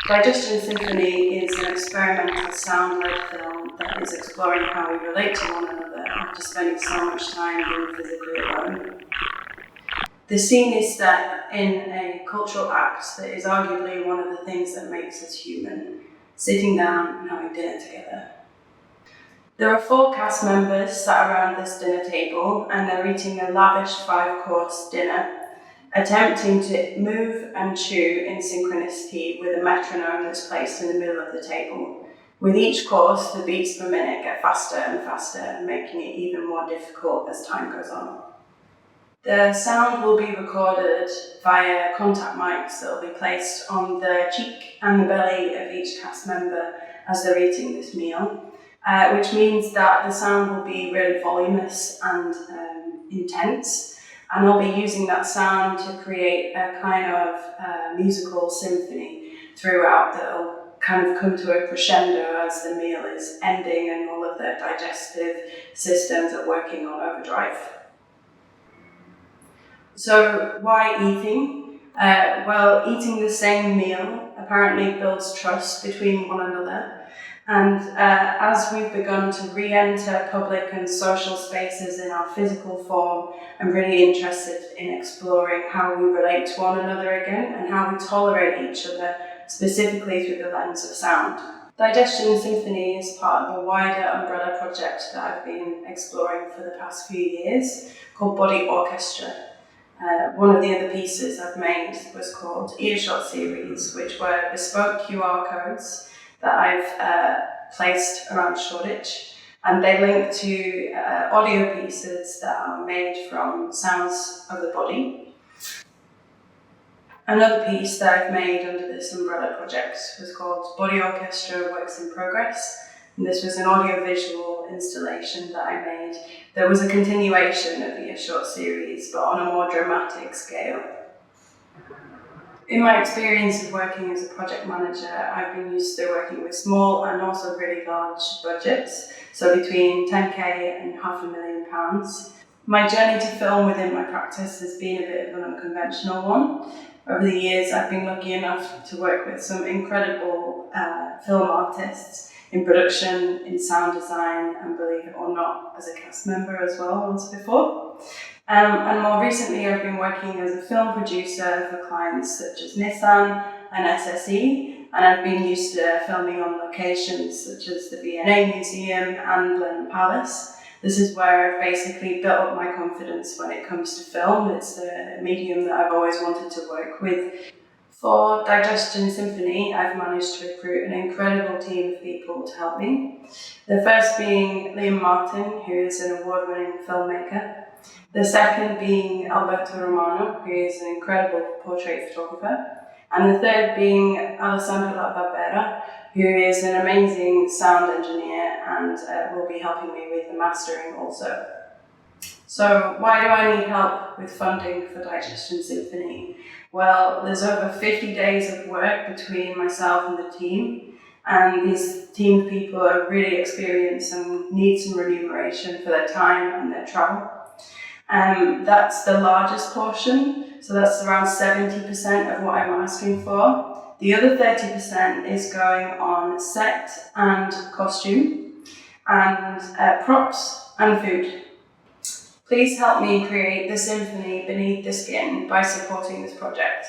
Digestion Symphony is an experimental sound-led film that is exploring how we relate to one another after spending so much time being physically alone. The scene is set in a cultural act that is arguably one of the things that makes us human, sitting down and having dinner together. There are 4 cast members sat around this dinner table and they're eating a lavish 5-course dinner, attempting to move and chew in synchronicity with a metronome that's placed in the middle of the table. With each course, the beats per minute get faster and faster, making it even more difficult as time goes on. The sound will be recorded via contact mics that will be placed on the cheek and the belly of each cast member as they're eating this meal, which means that the sound will be really voluminous and intense. And I'll be using that sound to create a kind of musical symphony throughout that'll kind of come to a crescendo as the meal is ending and all of the digestive systems are working on overdrive. So why eating? Well, eating the same meal apparently builds trust between one another. And as we've begun to re-enter public and social spaces in our physical form, I'm really interested in exploring how we relate to one another again and how we tolerate each other, specifically through the lens of sound. Digestion Symphony is part of a wider umbrella project that I've been exploring for the past few years called Body Orchestra. One of the other pieces I've made was called Earshot Series, which were bespoke QR codes that I've placed around Shoreditch, and they link to audio pieces that are made from sounds of the body. Another piece that I've made under this umbrella project was called Body Orchestra Works in Progress, and this was an audiovisual installation that I made that was a continuation of the Earshot series, but on a more dramatic scale. In my experience of working as a project manager, I've been used to working with small and also really large budgets, so between 10k and £500,000. My journey to film within my practice has been a bit of an unconventional one. Over the years, I've been lucky enough to work with some incredible film artists in production, in sound design, and believe it or not, as a cast member as well once before. And more recently, I've been working as a film producer for clients such as Nissan and SSE, and I've been used to filming on locations such as the V&A Museum and Blenheim Palace. This is where I've basically built up my confidence when it comes to film. It's the medium that I've always wanted to work with. For Digestion Symphony, I've managed to recruit an incredible team of people to help me. The first being Liam Martin, who is an award-winning filmmaker. The second being Alberto Romano, who is an incredible portrait photographer. And the third being Alessandro La Barbera, who is an amazing sound engineer and will be helping me with the mastering also. So why do I need help with funding for Digestion Symphony? Well, there's over 50 days of work between myself and the team, and this team of people are really experienced and need some remuneration for their time and their travel. That's the largest portion, so that's around 70% of what I'm asking for. The other 30% is going on set and costume, and props and food. Please help me create the symphony beneath the skin by supporting this project.